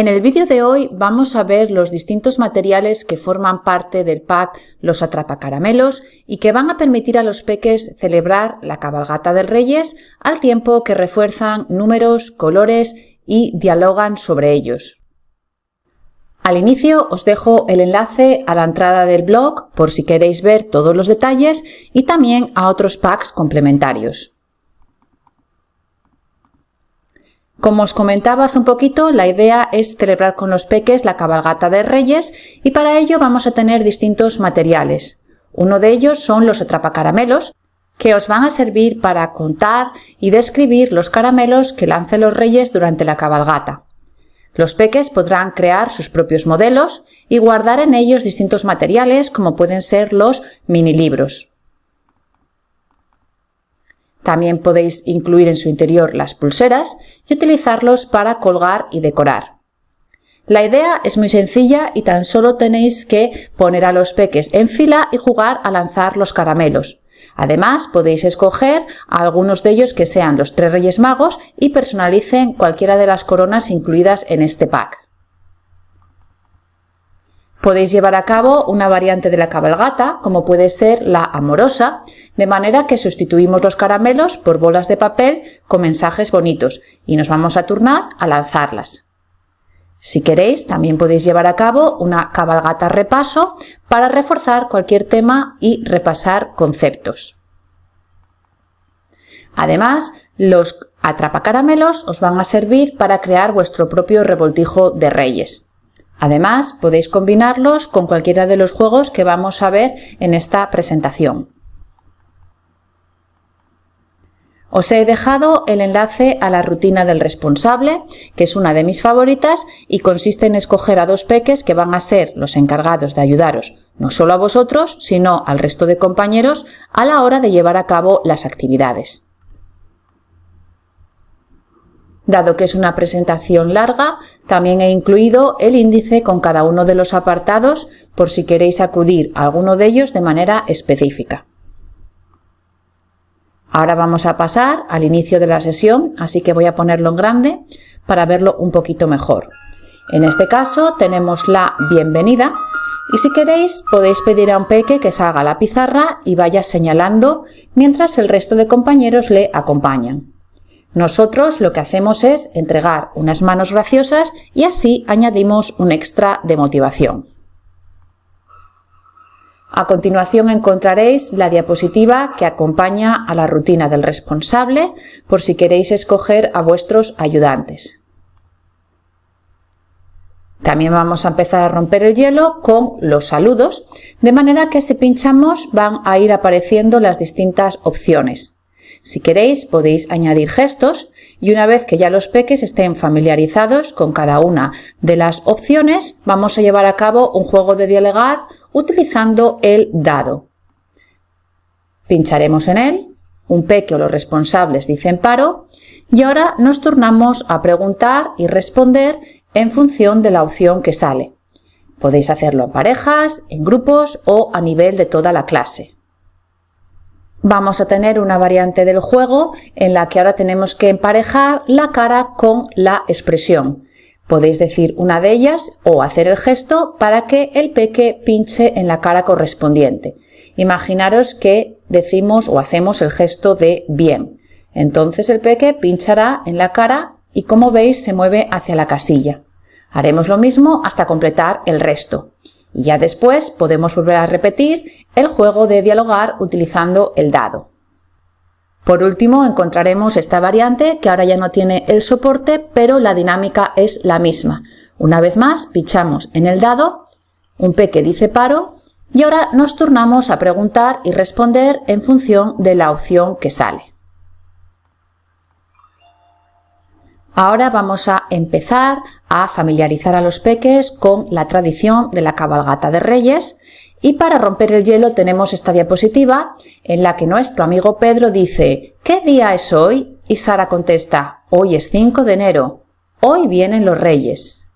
En el vídeo de hoy vamos a ver los distintos materiales que forman parte del pack Los Atrapacaramelos y que van a permitir a los peques celebrar la cabalgata de Reyes al tiempo que refuerzan números, colores y dialogan sobre ellos. Al inicio os dejo el enlace a la entrada del blog por si queréis ver todos los detalles y también a otros packs complementarios. Como os comentaba hace un poquito, la idea es celebrar con los peques la cabalgata de Reyes y para ello vamos a tener distintos materiales. Uno de ellos son los atrapacaramelos, que os van a servir para contar y describir los caramelos que lancen los Reyes durante la cabalgata. Los peques podrán crear sus propios modelos y guardar en ellos distintos materiales como pueden ser los mini libros. También podéis incluir en su interior las pulseras y utilizarlos para colgar y decorar. La idea es muy sencilla y tan solo tenéis que poner a los peques en fila y jugar a lanzar los caramelos. Además, podéis escoger a algunos de ellos que sean los 3 Reyes Magos y personalicen cualquiera de las coronas incluidas en este pack. Podéis llevar a cabo una variante de la cabalgata, como puede ser la amorosa, de manera que sustituimos los caramelos por bolas de papel con mensajes bonitos y nos vamos a turnar a lanzarlas. Si queréis, también podéis llevar a cabo una cabalgata repaso para reforzar cualquier tema y repasar conceptos. Además, los atrapacaramelos os van a servir para crear vuestro propio revoltijo de Reyes. Además, podéis combinarlos con cualquiera de los juegos que vamos a ver en esta presentación. Os he dejado el enlace a la rutina del responsable, que es una de mis favoritas y consiste en escoger a 2 peques que van a ser los encargados de ayudaros no solo a vosotros, sino al resto de compañeros a la hora de llevar a cabo las actividades. Dado que es una presentación larga, también he incluido el índice con cada uno de los apartados por si queréis acudir a alguno de ellos de manera específica. Ahora vamos a pasar al inicio de la sesión, así que voy a ponerlo en grande para verlo un poquito mejor. En este caso tenemos la bienvenida y si queréis podéis pedir a un peque que salga a la pizarra y vaya señalando mientras el resto de compañeros le acompañan. Nosotros lo que hacemos es entregar unas manos graciosas y así añadimos un extra de motivación. A continuación encontraréis la diapositiva que acompaña a la rutina del responsable por si queréis escoger a vuestros ayudantes. También vamos a empezar a romper el hielo con los saludos, de manera que si pinchamos van a ir apareciendo las distintas opciones. Si queréis podéis añadir gestos y una vez que ya los peques estén familiarizados con cada una de las opciones, vamos a llevar a cabo un juego de dialogar utilizando el dado. Pincharemos en él, un peque o los responsables dicen paro y ahora nos turnamos a preguntar y responder en función de la opción que sale. Podéis hacerlo en parejas, en grupos o a nivel de toda la clase. Vamos a tener una variante del juego en la que ahora tenemos que emparejar la cara con la expresión. Podéis decir una de ellas o hacer el gesto para que el peque pinche en la cara correspondiente. Imaginaros que decimos o hacemos el gesto de bien. Entonces el peque pinchará en la cara y como veis se mueve hacia la casilla. Haremos lo mismo hasta completar el resto. Y ya después podemos volver a repetir el juego de dialogar utilizando el dado. Por último encontraremos esta variante que ahora ya no tiene el soporte, pero la dinámica es la misma. Una vez más pinchamos en el dado, un peque dice paro y ahora nos turnamos a preguntar y responder en función de la opción que sale. Ahora vamos a empezar a familiarizar a los peques con la tradición de la cabalgata de Reyes y para romper el hielo tenemos esta diapositiva en la que nuestro amigo Pedro dice ¿qué día es hoy? Y Sara contesta hoy es 5 de enero, hoy vienen los Reyes.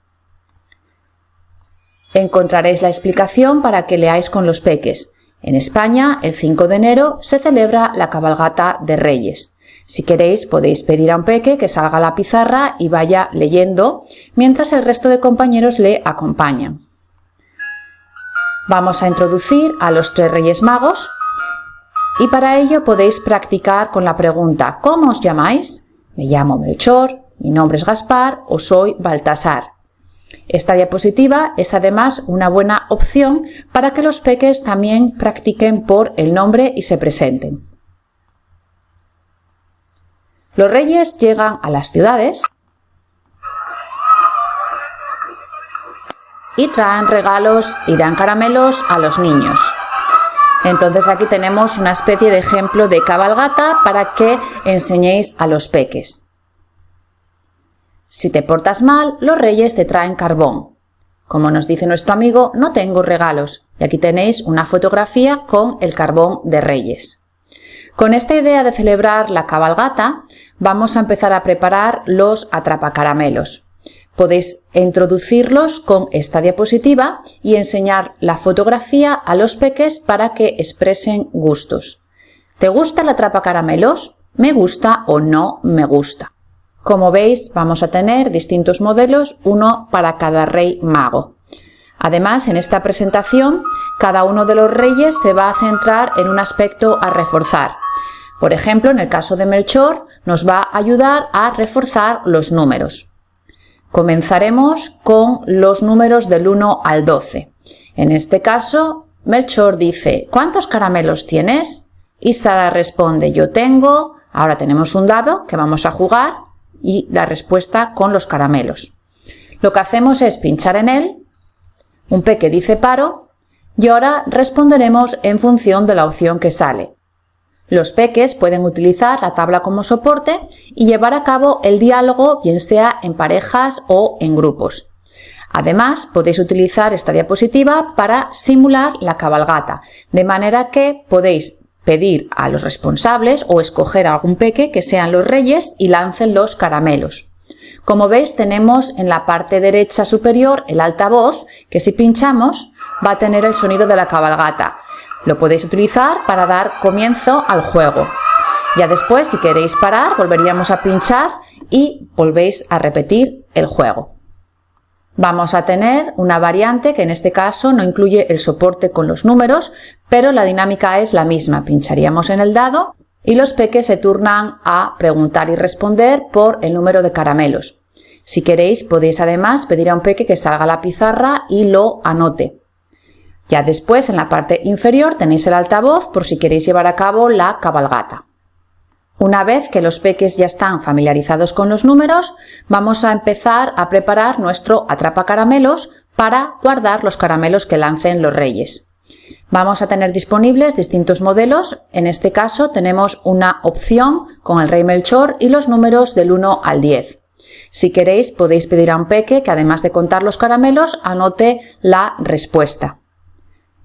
Encontraréis la explicación para que leáis con los peques. En España, el 5 de enero se celebra la cabalgata de Reyes. Si queréis, podéis pedir a un peque que salga a la pizarra y vaya leyendo, mientras el resto de compañeros le acompañan. Vamos a introducir a los 3 Reyes Magos y para ello podéis practicar con la pregunta ¿cómo os llamáis? Me llamo Melchor, mi nombre es Gaspar o soy Baltasar. Esta diapositiva es además una buena opción para que los peques también practiquen por el nombre y se presenten. Los reyes llegan a las ciudades y traen regalos y dan caramelos a los niños. Entonces aquí tenemos una especie de ejemplo de cabalgata para que enseñéis a los peques. Si te portas mal, los reyes te traen carbón. Como nos dice nuestro amigo, no tengo regalos. Y aquí tenéis una fotografía con el carbón de Reyes. Con esta idea de celebrar la cabalgata, vamos a empezar a preparar los atrapacaramelos. Podéis introducirlos con esta diapositiva y enseñar la fotografía a los peques para que expresen gustos. ¿Te gusta el atrapacaramelos? ¿Me gusta o no me gusta? Como veis, vamos a tener distintos modelos, uno para cada rey mago. Además, en esta presentación, cada uno de los reyes se va a centrar en un aspecto a reforzar. Por ejemplo, en el caso de Melchor, nos va a ayudar a reforzar los números. Comenzaremos con los números del 1 al 12. En este caso, Melchor dice, ¿cuántos caramelos tienes? Y Sara responde, yo tengo. Ahora tenemos un dado que vamos a jugar y la respuesta con los caramelos. Lo que hacemos es pinchar en él, un peque dice paro y ahora responderemos en función de la opción que sale. Los peques pueden utilizar la tabla como soporte y llevar a cabo el diálogo, bien sea en parejas o en grupos. Además, podéis utilizar esta diapositiva para simular la cabalgata, de manera que podéis pedir a los responsables o escoger a algún peque que sean los reyes y lancen los caramelos. Como veis, tenemos en la parte derecha superior el altavoz que si pinchamos va a tener el sonido de la cabalgata. Lo podéis utilizar para dar comienzo al juego. Ya después, si queréis parar, volveríamos a pinchar y volvéis a repetir el juego. Vamos a tener una variante que en este caso no incluye el soporte con los números, pero la dinámica es la misma. Pincharíamos en el dado y los peques se turnan a preguntar y responder por el número de caramelos. Si queréis, podéis además pedir a un peque que salga a la pizarra y lo anote. Ya después, en la parte inferior, tenéis el altavoz por si queréis llevar a cabo la cabalgata. Una vez que los peques ya están familiarizados con los números, vamos a empezar a preparar nuestro atrapacaramelos para guardar los caramelos que lancen los reyes. Vamos a tener disponibles distintos modelos. En este caso tenemos una opción con el rey Melchor y los números del 1 al 10. Si queréis, podéis pedir a un peque que además de contar los caramelos, anote la respuesta.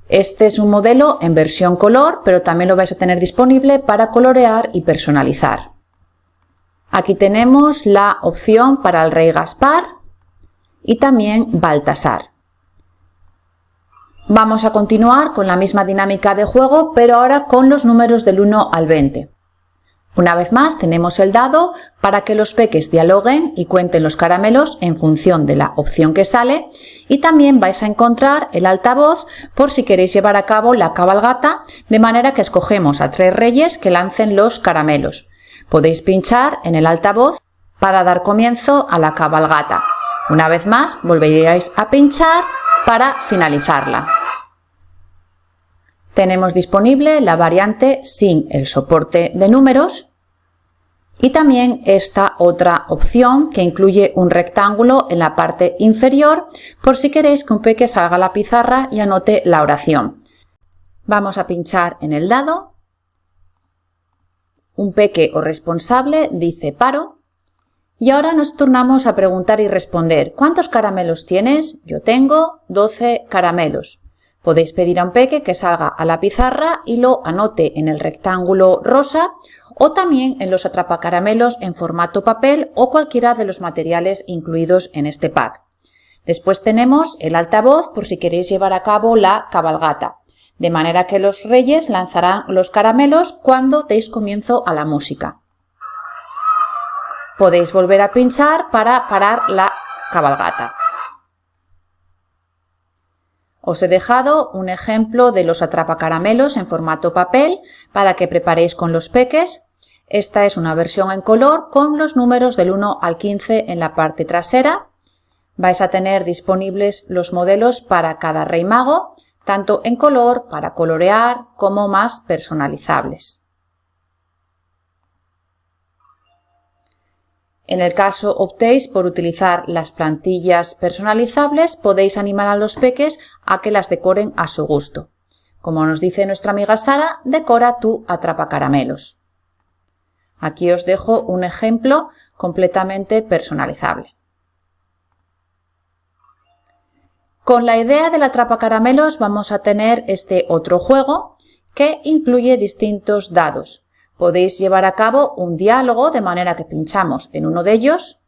Este es un modelo en versión color, pero también lo vais a tener disponible para colorear y personalizar. Aquí tenemos la opción para el rey Gaspar y también Baltasar. Vamos a continuar con la misma dinámica de juego, pero ahora con los números del 1 al 20. Una vez más tenemos el dado para que los peques dialoguen y cuenten los caramelos en función de la opción que sale y también vais a encontrar el altavoz por si queréis llevar a cabo la cabalgata, de manera que escogemos a 3 reyes que lancen los caramelos. Podéis pinchar en el altavoz para dar comienzo a la cabalgata. Una vez más volveríais a pinchar para finalizarla. Tenemos disponible la variante sin el soporte de números y también esta otra opción que incluye un rectángulo en la parte inferior por si queréis que un peque salga a la pizarra y anote la oración. Vamos a pinchar en el dado. Un peque o responsable dice paro y ahora nos turnamos a preguntar y responder ¿cuántos caramelos tienes? Yo tengo 12 caramelos. Podéis pedir a un peque que salga a la pizarra y lo anote en el rectángulo rosa o también en los atrapacaramelos en formato papel o cualquiera de los materiales incluidos en este pack. Después tenemos el altavoz por si queréis llevar a cabo la cabalgata, de manera que los reyes lanzarán los caramelos cuando deis comienzo a la música. Podéis volver a pinchar para parar la cabalgata. Os he dejado un ejemplo de los atrapacaramelos en formato papel para que preparéis con los peques. Esta es una versión en color con los números del 1 al 15 en la parte trasera. Vais a tener disponibles los modelos para cada rey mago, tanto en color para colorear como más personalizables. En el caso optéis por utilizar las plantillas personalizables, podéis animar a los peques a que las decoren a su gusto. Como nos dice nuestra amiga Sara, decora tu atrapacaramelos. Aquí os dejo un ejemplo completamente personalizable. Con la idea del atrapacaramelos vamos a tener este otro juego que incluye distintos dados. Podéis llevar a cabo un diálogo de manera que pinchamos en uno de ellos.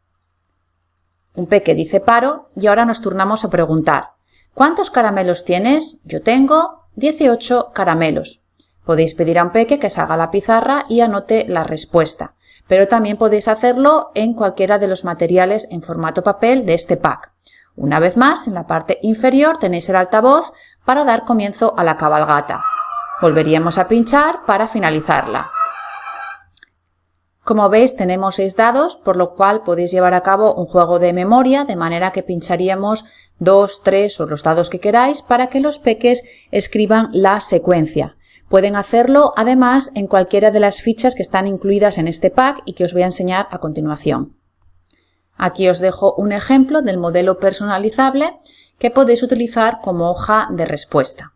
Un peque dice paro y ahora nos turnamos a preguntar: ¿cuántos caramelos tienes? Yo tengo 18 caramelos. Podéis pedir a un peque que salga a la pizarra y anote la respuesta, pero también podéis hacerlo en cualquiera de los materiales en formato papel de este pack. Una vez más, en la parte inferior tenéis el altavoz para dar comienzo a la cabalgata. Volveríamos a pinchar para finalizarla. Como veis, tenemos 6 dados, por lo cual podéis llevar a cabo un juego de memoria, de manera que pincharíamos 2, 3 o los dados que queráis para que los peques escriban la secuencia. Pueden hacerlo además en cualquiera de las fichas que están incluidas en este pack y que os voy a enseñar a continuación. Aquí os dejo un ejemplo del modelo personalizable que podéis utilizar como hoja de respuesta.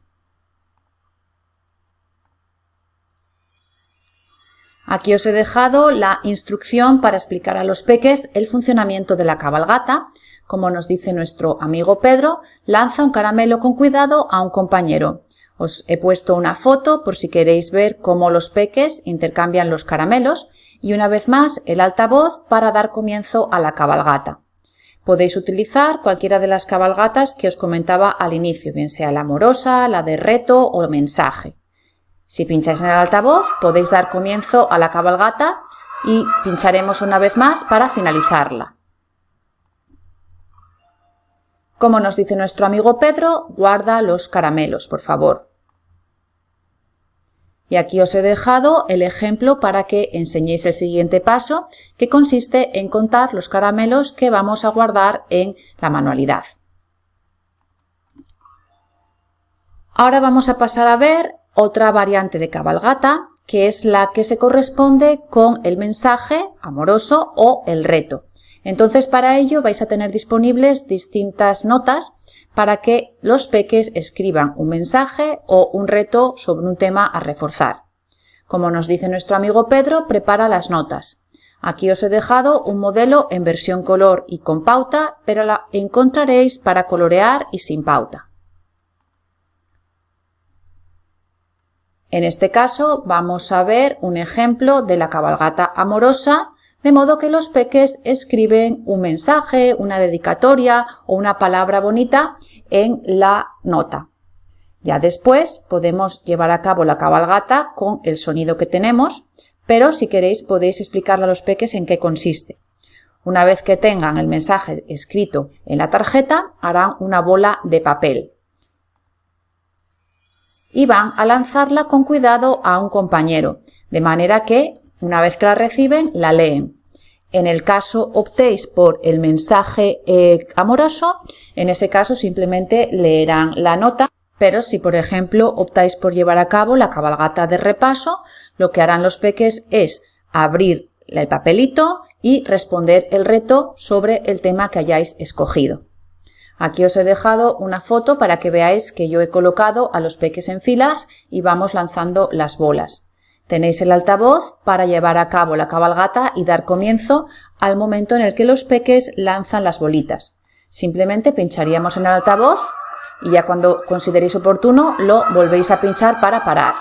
Aquí os he dejado la instrucción para explicar a los peques el funcionamiento de la cabalgata. Como nos dice nuestro amigo Pedro, lanza un caramelo con cuidado a un compañero. Os he puesto una foto por si queréis ver cómo los peques intercambian los caramelos y una vez más el altavoz para dar comienzo a la cabalgata. Podéis utilizar cualquiera de las cabalgatas que os comentaba al inicio, bien sea la amorosa, la de reto o mensaje. Si pincháis en el altavoz podéis dar comienzo a la cabalgata y pincharemos una vez más para finalizarla. Como nos dice nuestro amigo Pedro, guarda los caramelos, por favor. Y aquí os he dejado el ejemplo para que enseñéis el siguiente paso, que consiste en contar los caramelos que vamos a guardar en la manualidad. Ahora vamos a pasar a ver otra variante de cabalgata, que es la que se corresponde con el mensaje amoroso o el reto. Entonces, para ello vais a tener disponibles distintas notas para que los peques escriban un mensaje o un reto sobre un tema a reforzar. Como nos dice nuestro amigo Pedro, prepara las notas. Aquí os he dejado un modelo en versión color y con pauta, pero la encontraréis para colorear y sin pauta. En este caso vamos a ver un ejemplo de la cabalgata amorosa, de modo que los peques escriben un mensaje, una dedicatoria o una palabra bonita en la nota. Ya después podemos llevar a cabo la cabalgata con el sonido que tenemos, pero si queréis podéis explicarle a los peques en qué consiste. Una vez que tengan el mensaje escrito en la tarjeta, harán una bola de papel y van a lanzarla con cuidado a un compañero, de manera que una vez que la reciben, la leen. En el caso optéis por el mensaje amoroso, en ese caso simplemente leerán la nota, pero si por ejemplo optáis por llevar a cabo la cabalgata de repaso, lo que harán los peques es abrir el papelito y responder el reto sobre el tema que hayáis escogido. Aquí os he dejado una foto para que veáis que yo he colocado a los peques en filas y vamos lanzando las bolas. Tenéis el altavoz para llevar a cabo la cabalgata y dar comienzo al momento en el que los peques lanzan las bolitas. Simplemente pincharíamos en el altavoz y ya cuando consideréis oportuno lo volvéis a pinchar para parar.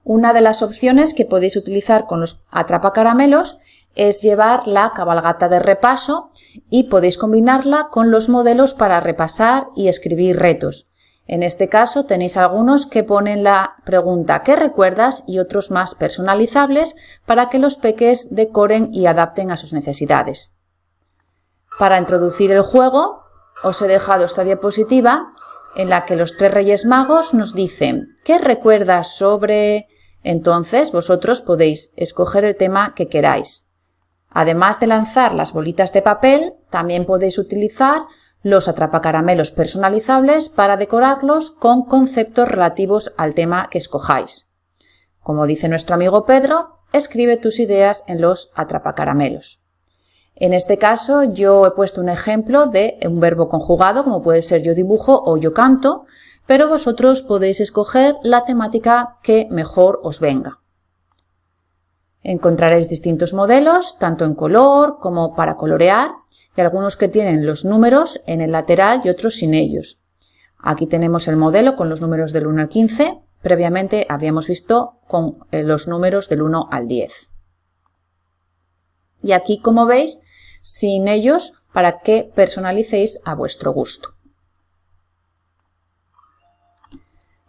Una de las opciones que podéis utilizar con los atrapacaramelos es llevar la cabalgata de repaso y podéis combinarla con los modelos para repasar y escribir retos. En este caso tenéis algunos que ponen la pregunta ¿qué recuerdas? Y otros más personalizables para que los peques decoren y adapten a sus necesidades. Para introducir el juego os he dejado esta diapositiva en la que los 3 Reyes Magos nos dicen ¿qué recuerdas sobre...? Entonces vosotros podéis escoger el tema que queráis. Además de lanzar las bolitas de papel, también podéis utilizar los atrapacaramelos personalizables para decorarlos con conceptos relativos al tema que escojáis. Como dice nuestro amigo Pedro, escribe tus ideas en los atrapacaramelos. En este caso yo he puesto un ejemplo de un verbo conjugado, como puede ser yo dibujo o yo canto, pero vosotros podéis escoger la temática que mejor os venga. Encontraréis distintos modelos, tanto en color como para colorear, y algunos que tienen los números en el lateral y otros sin ellos. Aquí tenemos el modelo con los números del 1 al 15, previamente habíamos visto con los números del 1 al 10. Y aquí, como veis, sin ellos para que personalicéis a vuestro gusto.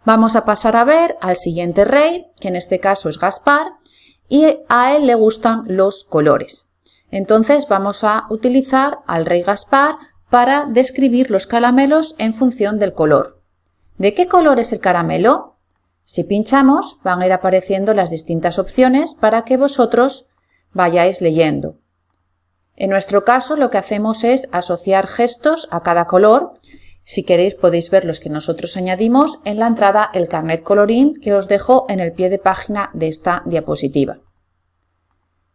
Vamos a pasar a ver al siguiente rey, que en este caso es Gaspar, y a él le gustan los colores. Entonces vamos a utilizar al rey Gaspar para describir los caramelos en función del color. ¿De qué color es el caramelo? Si pinchamos van a ir apareciendo las distintas opciones para que vosotros vayáis leyendo. En nuestro caso lo que hacemos es asociar gestos a cada color. Si queréis podéis ver los que nosotros añadimos en la entrada El Carnet Colorín que os dejo en el pie de página de esta diapositiva.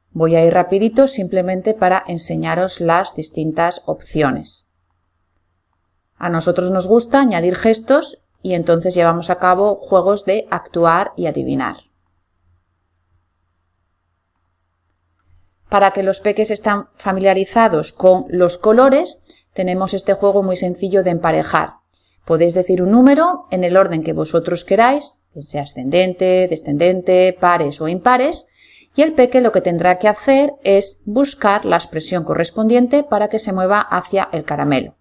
Voy a ir rapidito simplemente para enseñaros las distintas opciones. A nosotros nos gusta añadir gestos y entonces llevamos a cabo juegos de actuar y adivinar. Para que los peques estén familiarizados con los colores, tenemos este juego muy sencillo de emparejar. Podéis decir un número en el orden que vosotros queráis, sea ascendente, descendente, pares o impares, y el peque lo que tendrá que hacer es buscar la expresión correspondiente para que se mueva hacia el caramelo.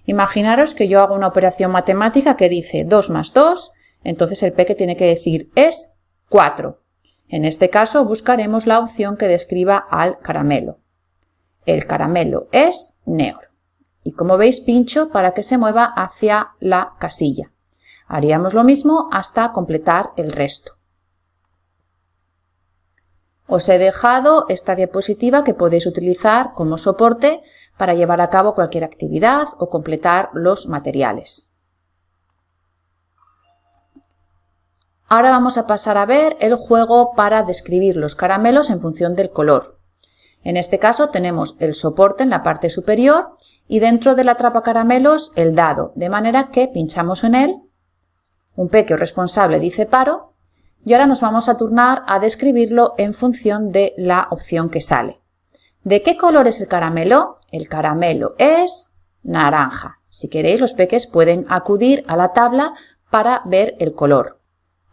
Imaginaros que yo hago una operación matemática que dice 2 más 2, entonces el peque tiene que decir es 4. En este caso buscaremos la opción que describa al caramelo. El caramelo es negro. Y como veis pincho para que se mueva hacia la casilla. Haríamos lo mismo hasta completar el resto. Os he dejado esta diapositiva que podéis utilizar como soporte para llevar a cabo cualquier actividad o completar los materiales. Ahora vamos a pasar a ver el juego para describir los caramelos en función del color. En este caso tenemos el soporte en la parte superior y dentro del atrapacaramelos el dado, de manera que pinchamos en él, un peque responsable dice paro, y ahora nos vamos a turnar a describirlo en función de la opción que sale. ¿De qué color es el caramelo? El caramelo es naranja. Si queréis, los peques pueden acudir a la tabla para ver el color.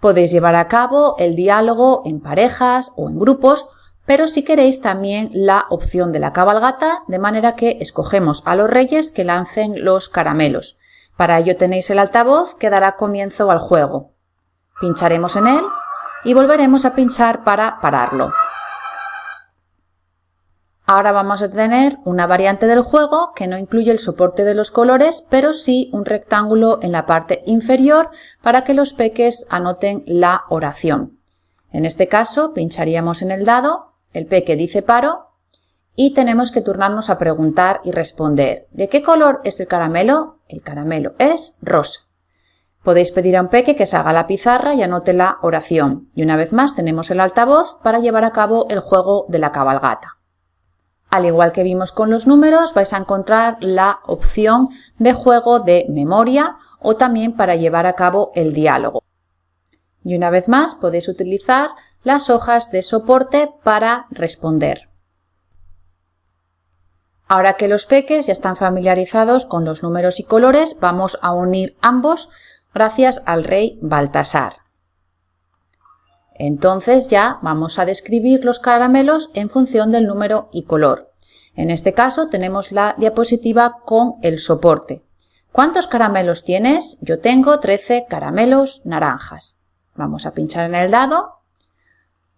Podéis llevar a cabo el diálogo en parejas o en grupos, pero si queréis también la opción de la cabalgata, de manera que escogemos a los reyes que lancen los caramelos. Para ello tenéis el altavoz que dará comienzo al juego. Pincharemos en él y volveremos a pinchar para pararlo. Ahora vamos a tener una variante del juego que no incluye el soporte de los colores, pero sí un rectángulo en la parte inferior para que los peques anoten la oración. En este caso pincharíamos en el dado, el peque dice paro y tenemos que turnarnos a preguntar y responder. ¿De qué color es el caramelo? El caramelo es rosa. Podéis pedir a un peque que se haga la pizarra y anote la oración. Y una vez más tenemos el altavoz para llevar a cabo el juego de la cabalgata. Al igual que vimos con los números, vais a encontrar la opción de juego de memoria o también para llevar a cabo el diálogo. Y una vez más podéis utilizar las hojas de soporte para responder. Ahora que los peques ya están familiarizados con los números y colores, vamos a unir ambos gracias al rey Baltasar. Entonces ya vamos a describir los caramelos en función del número y color. En este caso tenemos la diapositiva con el soporte. ¿Cuántos caramelos tienes? Yo tengo 13 caramelos naranjas. Vamos a pinchar en el dado.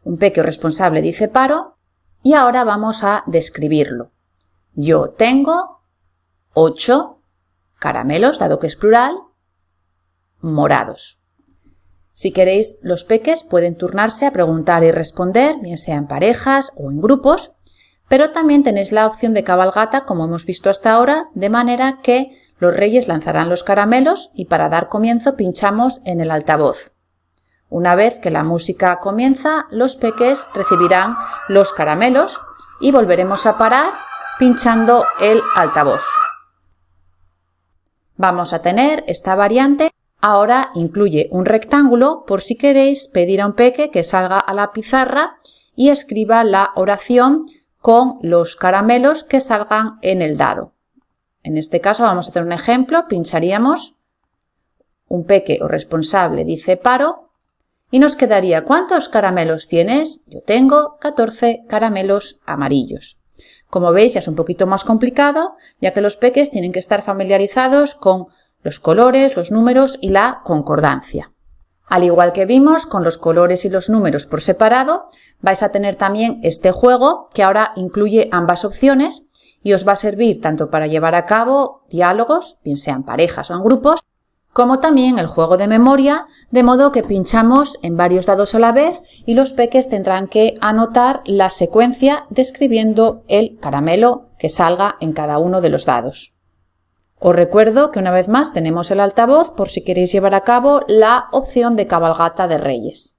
Un peque responsable dice paro y ahora vamos a describirlo. Yo tengo 8 caramelos, dado que es plural, morados. Si queréis, los peques pueden turnarse a preguntar y responder, bien sea en parejas o en grupos, pero también tenéis la opción de cabalgata, como hemos visto hasta ahora, de manera que los reyes lanzarán los caramelos y para dar comienzo pinchamos en el altavoz. Una vez que la música comienza, los peques recibirán los caramelos y volveremos a parar pinchando el altavoz. Vamos a tener esta variante. Ahora incluye un rectángulo por si queréis pedir a un peque que salga a la pizarra y escriba la oración con los caramelos que salgan en el dado. En este caso vamos a hacer un ejemplo, pincharíamos, un peque o responsable dice paro y nos quedaría ¿cuántos caramelos tienes? Yo tengo 14 caramelos amarillos. Como veis ya es un poquito más complicado, ya que los peques tienen que estar familiarizados con los colores, los números y la concordancia. Al igual que vimos con los colores y los números por separado, vais a tener también este juego que ahora incluye ambas opciones y os va a servir tanto para llevar a cabo diálogos, bien sean parejas o en grupos, como también el juego de memoria, de modo que pinchamos en varios dados a la vez y los peques tendrán que anotar la secuencia describiendo el caramelo que salga en cada uno de los dados. Os recuerdo que una vez más tenemos el altavoz por si queréis llevar a cabo la opción de cabalgata de reyes.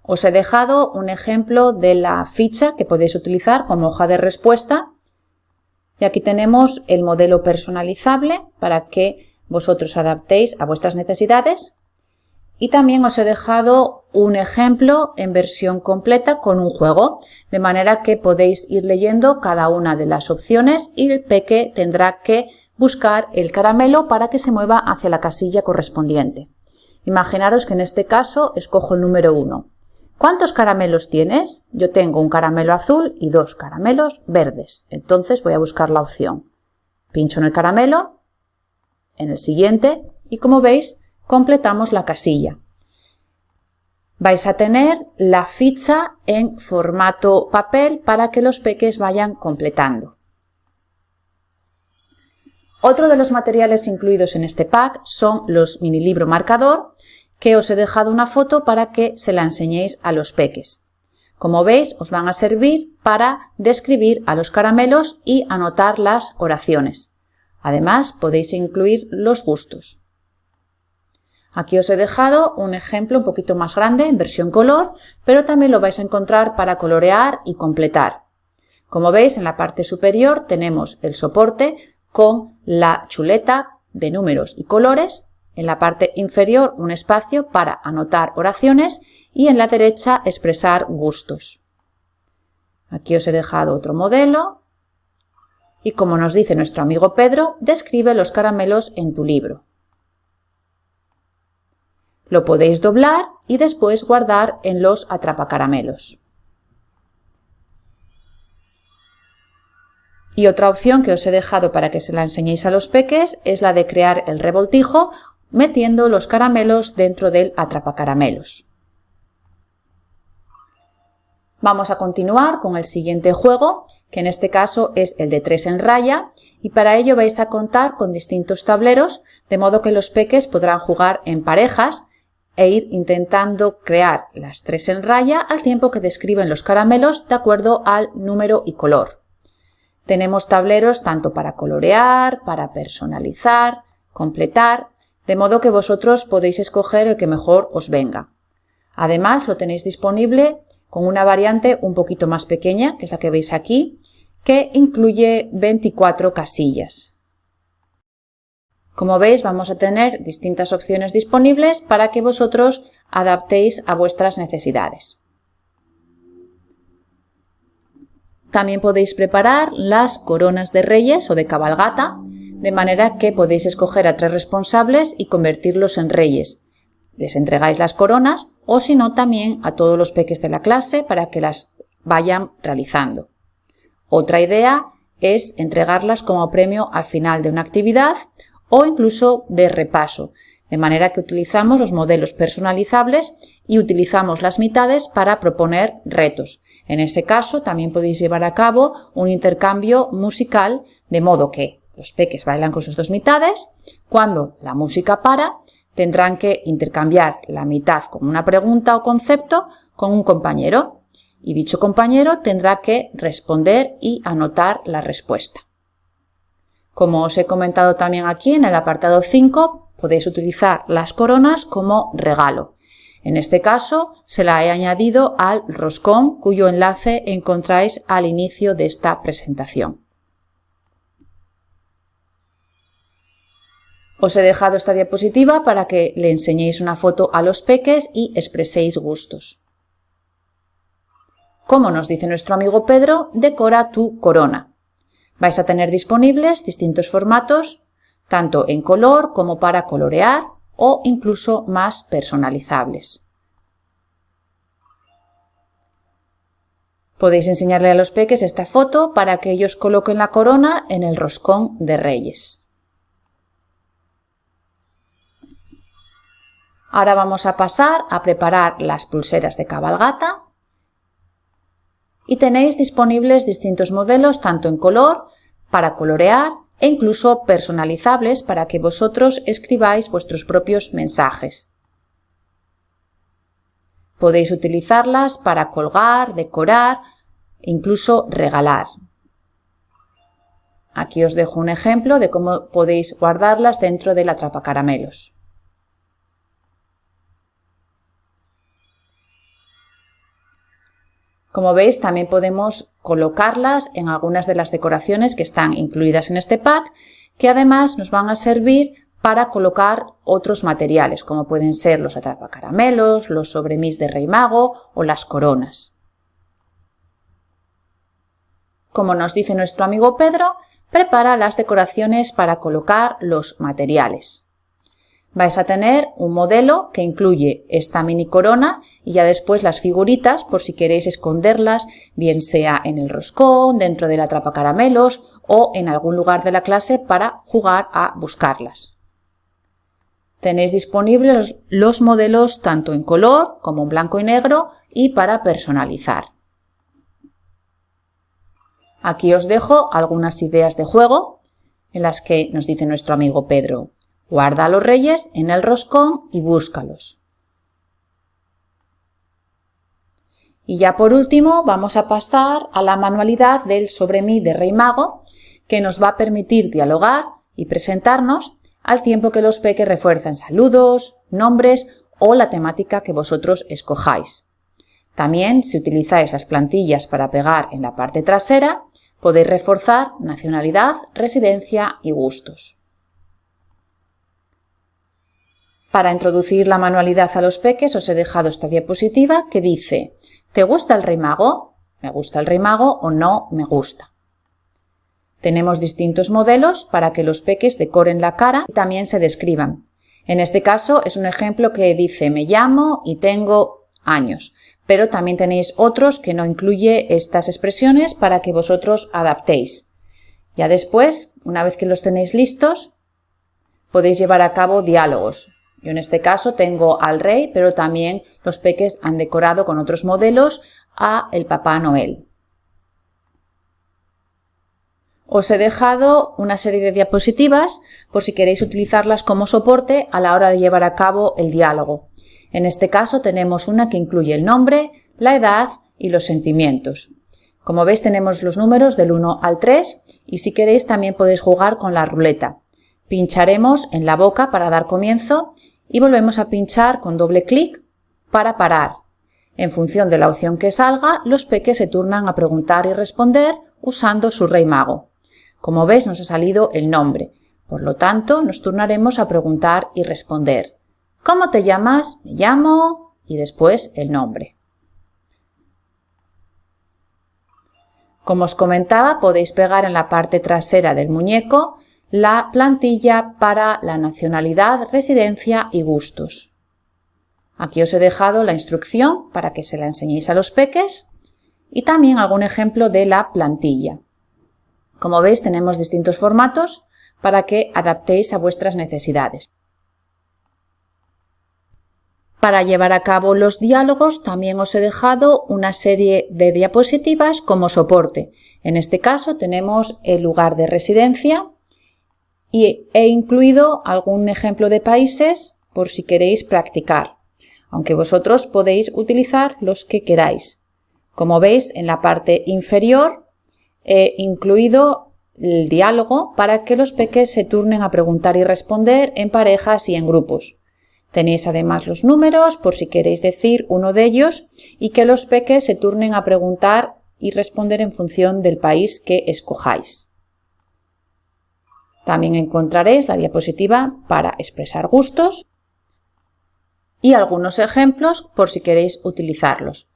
Os he dejado un ejemplo de la ficha que podéis utilizar como hoja de respuesta y aquí tenemos el modelo personalizable para que vosotros adaptéis a vuestras necesidades y también os he dejado un ejemplo en versión completa con un juego, de manera que podéis ir leyendo cada una de las opciones y el peque tendrá que buscar el caramelo para que se mueva hacia la casilla correspondiente. Imaginaros que en este caso escojo el número 1. ¿Cuántos caramelos tienes? Yo tengo un caramelo azul y 2 caramelos verdes. Entonces voy a buscar la opción. Pincho en el caramelo, en el siguiente y como veis completamos la casilla. Vais a tener la ficha en formato papel para que los peques vayan completando. Otro de los materiales incluidos en este pack son los mini libro marcador, que os he dejado una foto para que se la enseñéis a los peques. Como veis, os van a servir para describir a los caramelos y anotar las oraciones. Además, podéis incluir los gustos. Aquí os he dejado un ejemplo un poquito más grande en versión color, pero también lo vais a encontrar para colorear y completar. Como veis, en la parte superior tenemos el soporte con la chuleta de números y colores, en la parte inferior un espacio para anotar oraciones y en la derecha expresar gustos. Aquí os he dejado otro modelo y como nos dice nuestro amigo Pedro, describe los caramelos en tu libro. Lo podéis doblar y después guardar en los atrapacaramelos. Y otra opción que os he dejado para que se la enseñéis a los peques es la de crear el revoltijo metiendo los caramelos dentro del atrapacaramelos. Vamos a continuar con el siguiente juego, que en este caso es el de 3 en raya, y para ello vais a contar con distintos tableros, de modo que los peques podrán jugar en parejas e ir intentando crear las 3 en raya al tiempo que describen los caramelos de acuerdo al número y color. Tenemos tableros tanto para colorear, para personalizar, completar, de modo que vosotros podéis escoger el que mejor os venga. Además, lo tenéis disponible con una variante un poquito más pequeña, que es la que veis aquí, que incluye 24 casillas. Como veis, vamos a tener distintas opciones disponibles para que vosotros adaptéis a vuestras necesidades. También podéis preparar las coronas de reyes o de cabalgata, de manera que podéis escoger a 3 responsables y convertirlos en reyes. Les entregáis las coronas o si no también a todos los peques de la clase para que las vayan realizando. Otra idea es entregarlas como premio al final de una actividad o incluso de repaso, de manera que utilizamos los modelos personalizables y utilizamos las mitades para proponer retos. En ese caso también podéis llevar a cabo un intercambio musical, de modo que los peques bailan con sus dos mitades. Cuando la música para, tendrán que intercambiar la mitad con una pregunta o concepto con un compañero, y dicho compañero tendrá que responder y anotar la respuesta. Como os he comentado también aquí en el apartado 5, podéis utilizar las coronas como regalo. En este caso se la he añadido al roscón, cuyo enlace encontráis al inicio de esta presentación. Os he dejado esta diapositiva para que le enseñéis una foto a los peques y expreséis gustos. Como nos dice nuestro amigo Pedro, decora tu corona. Vais a tener disponibles distintos formatos, tanto en color como para colorear o incluso más personalizables. Podéis enseñarle a los peques esta foto para que ellos coloquen la corona en el roscón de Reyes. Ahora vamos a pasar a preparar las pulseras de cabalgata y tenéis disponibles distintos modelos tanto en color, para colorear e incluso personalizables para que vosotros escribáis vuestros propios mensajes. Podéis utilizarlas para colgar, decorar e incluso regalar. Aquí os dejo un ejemplo de cómo podéis guardarlas dentro del atrapacaramelos. Como veis, también podemos colocarlas en algunas de las decoraciones que están incluidas en este pack, que además nos van a servir para colocar otros materiales, como pueden ser los atrapacaramelos, los sobremis de Rey Mago o las coronas. Como nos dice nuestro amigo Pedro, prepara las decoraciones para colocar los materiales. Vais a tener un modelo que incluye esta mini corona y ya después las figuritas por si queréis esconderlas, bien sea en el roscón, dentro del atrapacaramelos o en algún lugar de la clase para jugar a buscarlas. Tenéis disponibles los modelos tanto en color como en blanco y negro y para personalizar. Aquí os dejo algunas ideas de juego en las que nos dice nuestro amigo Pedro: guarda a los reyes en el roscón y búscalos. Y ya por último vamos a pasar a la manualidad del Sobre mí de Rey Mago, que nos va a permitir dialogar y presentarnos al tiempo que los peques refuerzan saludos, nombres o la temática que vosotros escojáis. También, si utilizáis las plantillas para pegar en la parte trasera, podéis reforzar nacionalidad, residencia y gustos. Para introducir la manualidad a los peques os he dejado esta diapositiva que dice: ¿te gusta el Rey Mago? ¿Me gusta el Rey Mago o no me gusta? Tenemos distintos modelos para que los peques decoren la cara y también se describan. En este caso es un ejemplo que dice: me llamo y tengo años, pero también tenéis otros que no incluye estas expresiones para que vosotros adaptéis. Ya después, una vez que los tenéis listos, podéis llevar a cabo diálogos. Yo en este caso tengo al rey, pero también los peques han decorado con otros modelos a el Papá Noel. Os he dejado una serie de diapositivas por si queréis utilizarlas como soporte a la hora de llevar a cabo el diálogo. En este caso tenemos una que incluye el nombre, la edad y los sentimientos. Como veis tenemos los números del 1 al 3 y si queréis también podéis jugar con la ruleta. Pincharemos en la boca para dar comienzo y volvemos a pinchar con doble clic para parar. En función de la opción que salga, los peques se turnan a preguntar y responder usando su Rey Mago. Como veis nos ha salido el nombre, por lo tanto nos turnaremos a preguntar y responder. ¿Cómo te llamas? Me llamo y después el nombre. Como os comentaba, podéis pegar en la parte trasera del muñeco la plantilla para la nacionalidad, residencia y gustos. Aquí os he dejado la instrucción para que se la enseñéis a los peques y también algún ejemplo de la plantilla. Como veis, tenemos distintos formatos para que adaptéis a vuestras necesidades. Para llevar a cabo los diálogos también os he dejado una serie de diapositivas como soporte. En este caso tenemos el lugar de residencia y he incluido algún ejemplo de países por si queréis practicar, aunque vosotros podéis utilizar los que queráis. Como veis, en la parte inferior he incluido el diálogo para que los peques se turnen a preguntar y responder en parejas y en grupos. Tenéis además los números por si queréis decir uno de ellos y que los peques se turnen a preguntar y responder en función del país que escojáis. También encontraréis la diapositiva para expresar gustos y algunos ejemplos por si queréis utilizarlos.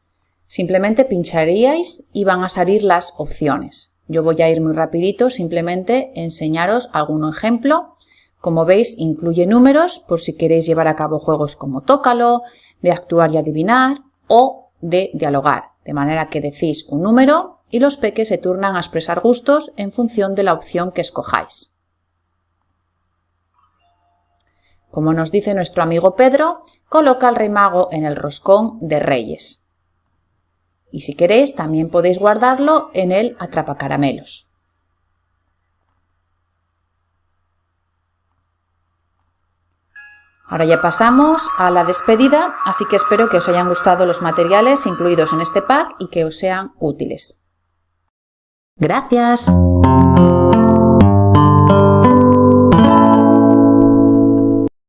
Simplemente pincharíais y van a salir las opciones. Yo voy a ir muy rapidito, simplemente enseñaros algún ejemplo. Como veis, incluye números por si queréis llevar a cabo juegos como Tócalo, de actuar y adivinar o de dialogar, de manera que decís un número y los peques se turnan a expresar gustos en función de la opción que escojáis. Como nos dice nuestro amigo Pedro, coloca al Rey Mago en el roscón de Reyes. Y si queréis, también podéis guardarlo en el atrapacaramelos. Ahora ya pasamos a la despedida, así que espero que os hayan gustado los materiales incluidos en este pack y que os sean útiles. ¡Gracias!